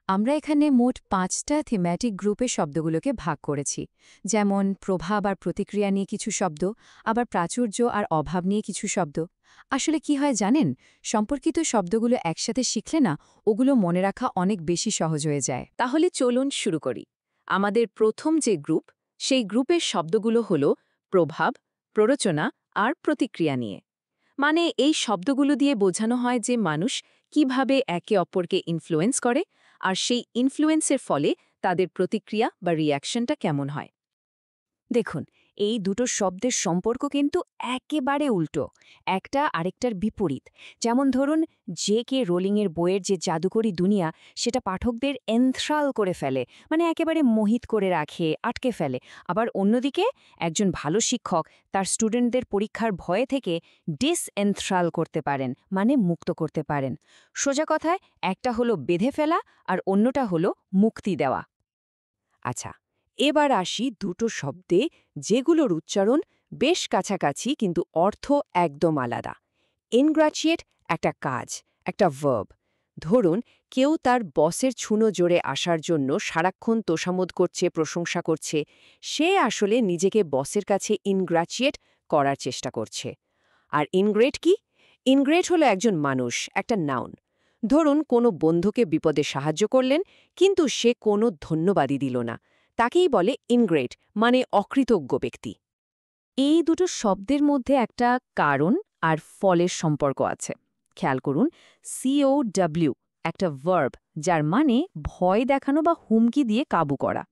আমরা এখানে মোট ৫টা থিম্যাটিক গ্রুপে শব্দগুলোকে ভাগ করেছি, যেমন প্রভাব আর প্রতিক্রিয়া নিয়ে কিছু শব্দ, আবার প্রাচুর্য আর অভাব নিয়ে কিছু শব্দ। আসলে কি হয় জানেন, সম্পর্কিত শব্দগুলো একসাথে শিখলে না ওগুলো মনে রাখা অনেক বেশি সহজ হয়ে যায়। তাহলে চলুন শুরু করি। আমাদের প্রথম যে গ্রুপ, সেই গ্রুপের শব্দগুলো হল প্রভাব, প্ররোচনা আর প্রতিক্রিয়া নিয়ে। মানে এই শব্দগুলো দিয়ে বোঝানো হয় যে মানুষ কিভাবে একে অপরকে ইনফ্লুয়েন্স করে আর সেই ইনফ্লুয়েন্সের ফলে তাদের প্রতিক্রিয়া বা রিঅ্যাকশনটা কেমন হয়। দেখুন, এই দুটো শব্দের সম্পর্ক কিন্তু একেবারে উল্টো, একটা আরেকটার বিপরীত। যেমন ধরুন, জে কে রোলিংয়ের বইয়ের যে জাদুকরী দুনিয়া, সেটা পাঠকদের এন্থ্রাল করে ফেলে, মানে একেবারে মোহিত করে রাখে, আটকে ফেলে। আবার অন্যদিকে একজন ভালো শিক্ষক তার স্টুডেন্টদের পরীক্ষার ভয়ে থেকে ডিসএন্থ্রাল করতে পারেন, মানে মুক্ত করতে পারেন। সোজা কথায়, একটা হলো বেঁধে ফেলা আর অন্যটা হলো মুক্তি দেওয়া। আচ্ছা, এবার আসি দুটো শব্দে যেগুলোর উচ্চারণ বেশ কাছাকাছি কিন্তু অর্থ একদম আলাদা। ইনগ্রাচিয়েট একটা কাজ, একটা ভার্ব। ধরুন, কেউ তার বসের ছুনো জোরে আসার জন্য সারাক্ষণ তোষামোদ করছে, প্রশংসা করছে। সে আসলে নিজেকে বসের কাছে ইনগ্রাচিয়েট করার চেষ্টা করছে। আর ইনগ্রেট কি? ইনগ্রেট হলো একজন মানুষ, একটা নাউন। ধরুন, কোনো বন্ধুকে বিপদে সাহায্য করলেন, কিন্তু সে কোনো ধন্যবাদই দিল না। তাকেই বলে ইনগ্রেট, মানে অকৃতজ্ঞ ব্যক্তি। এই দুটো শব্দের মধ্যে একটা কারণ আর ফলের সম্পর্ক আছে। খেয়াল করুন, COW একটা ভার্ব, যার মানে ভয় দেখানো বা হুমকি দিয়ে কাবু করা।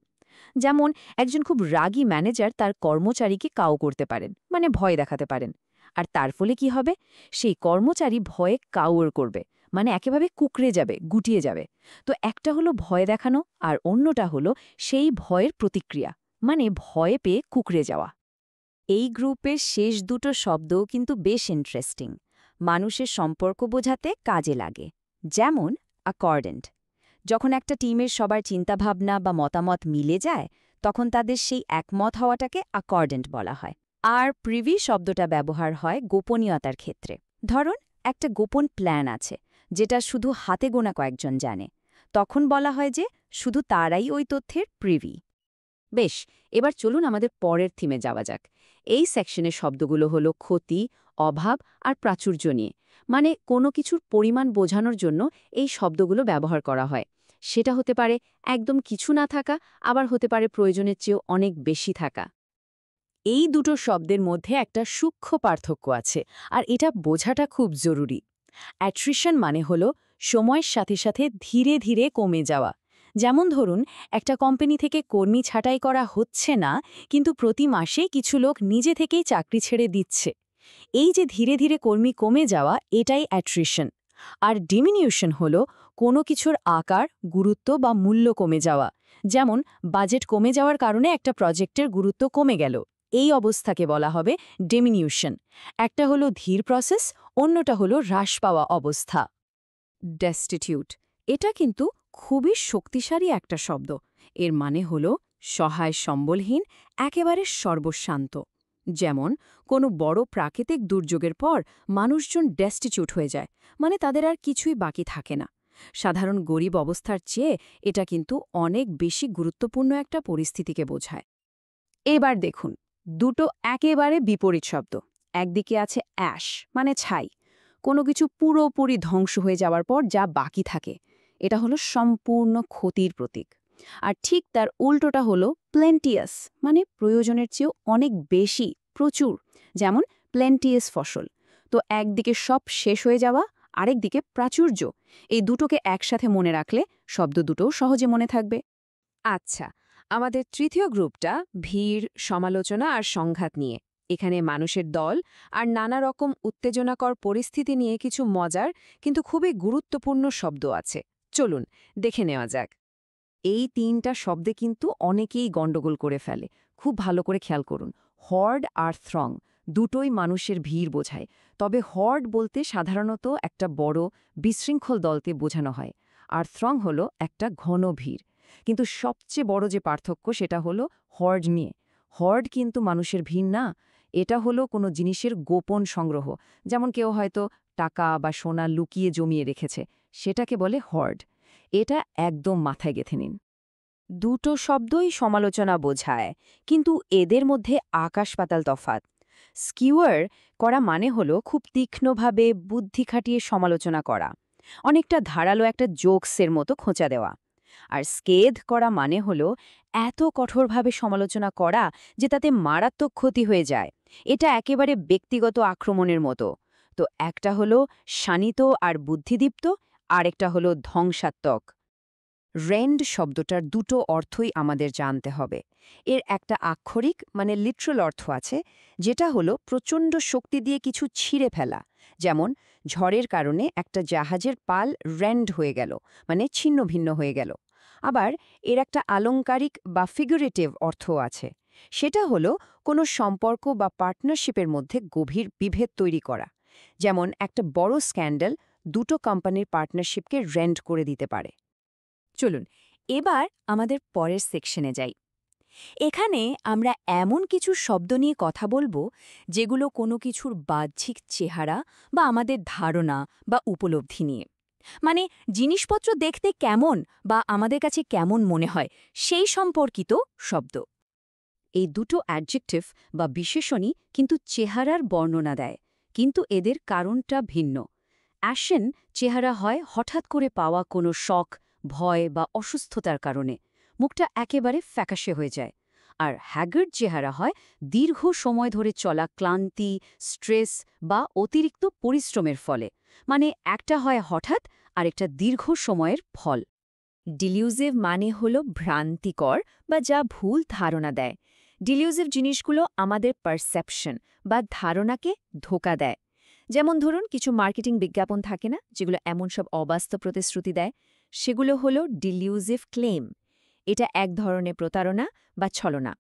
যেমন একজন খুব রাগী ম্যানেজার তার কর্মচারীকে কাউ করতে পারেন, মানে ভয় দেখাতে পারেন। আর তার ফলে কি হবে? সেই কর্মচারী ভয়ে কাউর করবে, মানে একেভাবে কুকড়ে যাবে, গুটিয়ে যাবে। তো একটা হলো ভয় দেখানো আর অন্যটা হলো সেই ভয়ের প্রতিক্রিয়া, মানে ভয় পেয়ে কুকড়ে যাওয়া। এই গ্রুপের শেষ দুটো শব্দও কিন্তু বেশ ইন্টারেস্টিং, মানুষের সম্পর্ক বোঝাতে কাজে লাগে। যেমন অ্যাকর্ডেন্ট, যখন একটা টিমের সবার চিন্তাভাবনা বা মতামত মিলে যায়, তখন তাদের সেই একমত হওয়াটাকে অ্যাকর্ডেন্ট বলা হয়। আর প্রিভি শব্দটা ব্যবহার হয় গোপনীয়তার ক্ষেত্রে। ধরুন, একটা গোপন প্ল্যান আছে, যেটা শুধু হাতে গোনা কয়েকজন জানে, তখন বলা হয় যে শুধু তারাই ওই তথ্যের প্রিভি। বেশ, এবার চলুন আমাদের পরের থিমে যাওয়া যাক। এই সেকশনের শব্দগুলো হলো ক্ষতি, অভাব আর প্রাচুর্য নিয়ে। মানে কোনো কিছুর পরিমাণ বোঝানোর জন্য এই শব্দগুলো ব্যবহার করা হয়। সেটা হতে পারে একদম কিছু না থাকা, আবার হতে পারে প্রয়োজনের চেয়েও অনেক বেশি থাকা। এই দুটো শব্দের মধ্যে একটা সূক্ষ্ম পার্থক্য আছে, আর এটা বোঝাটা খুব জরুরি। অ্যাট্রিশন মানে হলো সময়ের সাথে সাথে ধীরে ধীরে কমে যাওয়া। যেমন ধরুন, একটা কোম্পানি থেকে কর্মী ছাঁটাই করা হচ্ছে না, কিন্তু প্রতি মাসে কিছু লোক নিজে থেকেই চাকরি ছেড়ে দিচ্ছে। এই যে ধীরে ধীরে কর্মী কমে যাওয়া, এটাই অ্যাট্রিশন। আর ডিমিনিউশন হলো কোনো কিছুর আকার, গুরুত্ব বা মূল্য কমে যাওয়া। যেমন বাজেট কমে যাওয়ার কারণে একটা প্রজেক্টের গুরুত্ব কমে গেল, এই অবস্থাকে বলা হবে ডিমিনিউশন। একটা হলো ধীর প্রসেস, অন্যটা হলো হ্রাস পাওয়া অবস্থা। ডেস্টিটিউট, এটা কিন্তু খুবই শক্তিশালী একটা শব্দ। এর মানে হলো সহায় সম্বলহীন, একেবারে সর্বশান্ত। যেমন কোনো বড় প্রাকৃতিক দুর্যোগের পর মানুষজন ডেস্টিটিউট হয়ে যায়, মানে তাদের আর কিছুই বাকি থাকে না। সাধারণ গরিব অবস্থার চেয়ে এটা কিন্তু অনেক বেশি গুরুত্বপূর্ণ একটা পরিস্থিতিকে বোঝায়। এবার দেখুন, দুটো একেবারে বিপরীত শব্দ। একদিকে আছে অ্যাশ, মানে ছাই, কোনো কিছু পুরোপুরি ধ্বংস হয়ে যাওয়ার পর যা বাকি থাকে, এটা হলো সম্পূর্ণ ক্ষতির প্রতীক। আর ঠিক তার উল্টোটা হলো প্লেন্টিয়াস, মানে প্রয়োজনের চেয়েও অনেক বেশি, প্রচুর। যেমন প্লেন্টিয়াস ফসল। তো একদিকে সব শেষ হয়ে যাওয়া, আরেকদিকে প্রাচুর্য। এই দুটোকে একসাথে মনে রাখলে শব্দ দুটোও সহজে মনে থাকবে। আচ্ছা, আমাদের তৃতীয় গ্রুপটা ভিড়, সমালোচনা আর সংঘাত নিয়ে। এখানে মানুষের দল আর নানা রকম উত্তেজনাকর পরিস্থিতি নিয়ে কিছু মজার কিন্তু খুবই গুরুত্বপূর্ণ শব্দ আছে। চলুন দেখে নেওয়া যাক। এই তিনটা শব্দে কিন্তু অনেকেই গণ্ডগোল করে ফেলে। খুব ভালো করে খেয়াল করুন। হর্ড আর থ্রং দুটোই মানুষের ভিড় বোঝায়। তবে হর্ড বলতে সাধারণত একটা বড় বিশৃঙ্খল দলকে বোঝানো হয়, আর থ্রং হলো একটা ঘন ভিড়। কিন্তু সবচেয়ে বড় যে পার্থক্য সেটা হলো হর্ড নিয়ে। হর্ড কিন্তু মানুষের ভিড় না, এটা হলো কোনো জিনিসের গোপন সংগ্রহ। যেমন কেউ হয়তো টাকা বা সোনা লুকিয়ে জমিয়ে রেখেছে, সেটাকে বলে হর্ড। এটা একদম মাথায় গেঁথে নিন। দুটো শব্দই সমালোচনা বোঝায়, কিন্তু এদের মধ্যে আকাশ-পাতাল তফাৎ। স্কিউয়ার করা মানে হলো খুব তীক্ষ্ণভাবে বুদ্ধি খাটিয়ে সমালোচনা করা, অনেকটা ধারালো একটা জোকসের মতো খোঁচা দেওয়া। আর স্কেধ করা মানে হলো এত কঠোরভাবে সমালোচনা করা যে তাতে মারাত্মক ক্ষতি হয়ে যায়। এটা একেবারে ব্যক্তিগত আক্রমণের মতো। তো একটা হলো শানিত আর বুদ্ধিদীপ্ত, আরেকটা হলো ধ্বংসাত্মক। রেন্ড শব্দটার দুটো অর্থই আমাদের জানতে হবে। এর একটা আক্ষরিক মানে লিটারাল অর্থ আছে, যেটা হলো প্রচণ্ড শক্তি দিয়ে কিছু ছিঁড়ে ফেলা। যেমন ঝড়ের কারণে একটা জাহাজের পাল রেন্ড হয়ে গেল, মানে ছিন্ন ভিন্ন হয়ে গেল। আবার এর একটা আলংকারিক বা ফিগুরেটিভ অর্থ আছে। সেটা হলো কোনো সম্পর্ক বা পার্টনারশিপের মধ্যে গভীর বিভেদ তৈরি করা। যেমন একটা বড় স্ক্যান্ডাল দুটো কোম্পানির পার্টনারশিপকে রেন্ড করে দিতে পারে। চলুন এবার আমাদের পরের সেকশনে যাই। এখানে আমরা এমন কিছু শব্দ নিয়ে কথা বলবো যেগুলো কোনো কিছুর বাহ্যিক চেহারা বা আমাদের ধারণা বা উপলব্ধি নিয়ে, মানে জিনিসপত্র দেখতে কেমন বা আমাদের কাছে কেমন মনে হয় সেই সম্পর্কিত শব্দ। এই দুটো অ্যাডজেক্টিভ বা বিশেষণই কিন্তু চেহারার বর্ণনা দেয়, কিন্তু এদের কারণটা ভিন্ন। অ্যাশন চেহারা হয় হঠাৎ করে পাওয়া কোনো শখ, ভয় বা অসুস্থতার কারণে, মুখটা একেবারে ফ্যাকাশে হয়ে যায়। আর হ্যাগার্ড চেহারা হয় দীর্ঘ সময় ধরে চলা ক্লান্তি, স্ট্রেস বা অতিরিক্ত পরিশ্রমের ফলে, মানে একটা হয় হঠাৎ আর একটা দীর্ঘ সময়ের ফল। ডিলিউজিভ মানে হলো ভ্রান্তিকর বা যা ভুল ধারণা দেয়। ডিলিউজিভ জিনিসগুলো আমাদের পারসেপশন বা ধারণাকে ধোঁকা দেয়। যেমন ধরুন কিছু মার্কেটিং বিজ্ঞাপন থাকে না, যেগুলো এমন সব অবাস্তব প্রতিশ্রুতি দেয়, সেগুলো হলো ডিলিউজিভ ক্লেম। এটা এক ধরনের প্রতারণা বা ছলনা।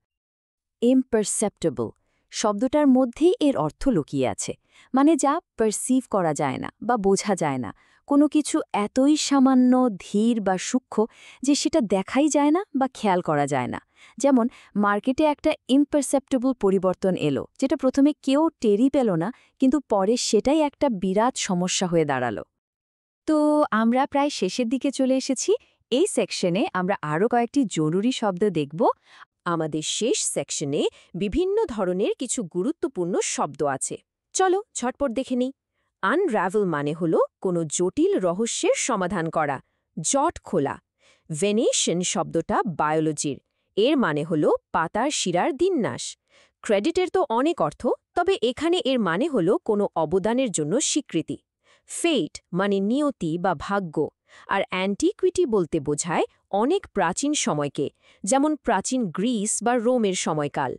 ইমপারসেপ্টেবল শব্দটার মধ্যেই এর অর্থ লুকিয়ে আছে, মানে যা পারসিভ করা যায় না বা বোঝা যায় না। কোনো কিছু এতই সামান্য, ধীর বা সূক্ষ্ম যে সেটা দেখাই যায় না বা খেয়াল করা যায় না। যেমন মার্কেটে একটা ইমপারসেপ্টেবল পরিবর্তন এলো, যেটা প্রথমে কেউ টেরই পেল না, কিন্তু পরে সেটাই একটা বিরাট সমস্যা হয়ে দাঁড়ালো। তো আমরা প্রায় শেষের দিকে চলে এসেছি। এই সেকশনে আমরা আরও কয়েকটি জরুরি শব্দ দেখব। আমাদের শেষ সেকশনে বিভিন্ন ধরনের কিছু গুরুত্বপূর্ণ শব্দ আছে। চলো ঝটপট দেখে নিই। আনরাভেল মানে হলো কোনো জটিল রহস্যের সমাধান করা, জট খোলা। ভেনেশন শব্দটা বায়োলজির, এর মানে হলো পাতার শিরার বিন্যাস। ক্রেডিটের তো অনেক অর্থ, তবে এখানে এর মানে হলো কোনো অবদানের জন্য স্বীকৃতি। ফেট মানে নিয়তি বা ভাগ্য। আর অ্যান্টিকুইটি বলতে বোঝায় অনেক প্রাচীন সময়কে, যেমন প্রাচীন গ্রিস বা রোমের সময়কাল।